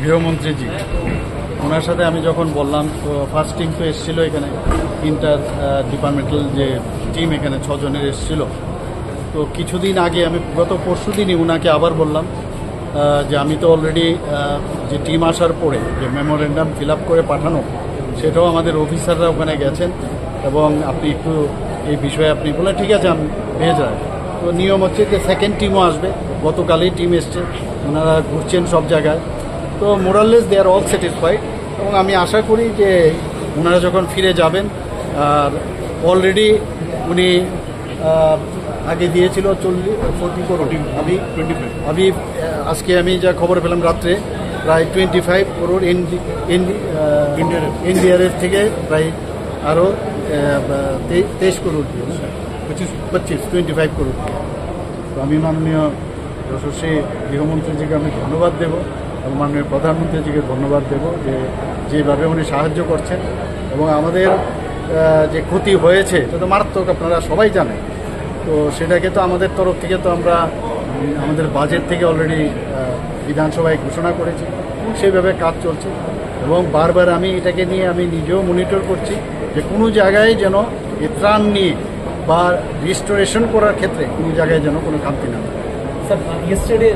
গৃহমন্ত্রীজি, ওনার সাথে আমি যখন বললাম তো ফার্স্ট টিম তো এসেছিলো এখানে, ইন্টার ডিপার্টমেন্টাল যে টিম এখানে 6 জনের এসেছিলো। তো কিছুদিন আগে আমি গত পরশু দিনই ওনাকে আবার বললাম যে আমি তো অলরেডি যে টিম আসার পরে যে মেমোরেন্ডাম ফিল আপ করে পাঠানো, সেটাও আমাদের অফিসাররা ওখানে গেছেন এবং আপনি একটু এই বিষয়ে আপনি বলে ঠিক আছে আমি ভেজ রাখ। তো নিয়ম হচ্ছে যে সেকেন্ড টিমও আসবে, গতকালই টিম এসছে, ওনারা ঘুরছেন সব জায়গায়। তো মোরাললেস দে আর অল স্যাটিসফাইড এবং আমি আশা করি যে ওনারা যখন ফিরে যাবেন, আর অলরেডি উনি আগে দিয়েছিল 40 করোড়, আমি আজকে আমি যা খবর পেলাম রাত্রে প্রায় 25 করোড় এনডিআরএফ থেকে প্রায় আরও 23 করোড় 25 করোড়। তো আমি মাননীয় যশস্বী গৃহমন্ত্রীজিকে আমি ধন্যবাদ দেব এবং মাননীয় প্রধানমন্ত্রীজিকে ধন্যবাদ দেব যে যেভাবে উনি সাহায্য করছেন এবং আমাদের যে ক্ষতি হয়েছে সেটা তো মারাত্মক, আপনারা সবাই জানেন। তো সেটাকে তো আমাদের তরফ থেকে তো আমরা আমাদের বাজেট থেকে অলরেডি বিধানসভায় ঘোষণা করেছি এবং সেইভাবে কাজ চলছে এবং বারবার আমি এটাকে নিয়ে আমি নিজেও মনিটর করছি যে কোনো জায়গায় যেন এই ত্রাণ নিয়ে বা রিস্টোরেশন করার ক্ষেত্রে কোনো জায়গায় যেন কোনো খামতি না। Sir, yesterday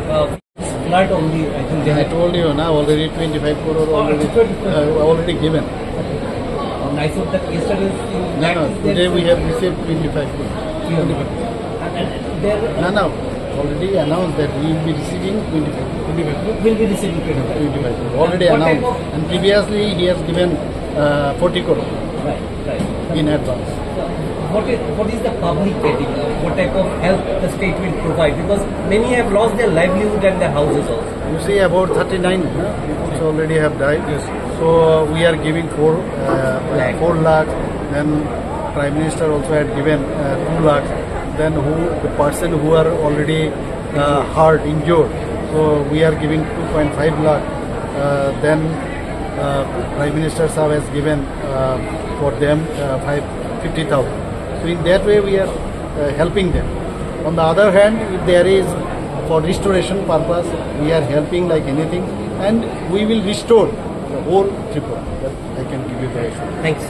flood only, I think they I had told you now already 25 crore already given. I thought that yesterday. No, today we have received 25 crore. No, already announced that we will be receiving 25 crore. Will be receiving 25 crore. Already announced. And previously he has given 40 crore. Right. In advance. What is the public getting? What type of help the state will provide? Because many have lost their livelihood and their houses also. You see, about 39 people already have died. Yes. So we are giving 4 lakh. Then Prime Minister also had given 2 lakh. Then the person who are already hurt, injured. So we are giving 2.5 lakh. Then Prime Minister Saab has given for them 50,000. So in that way we are helping them. On the other hand, if there is for restoration purpose, we are helping like anything, and we will restore the whole Tripura. That I can give you the assurance. Thanks.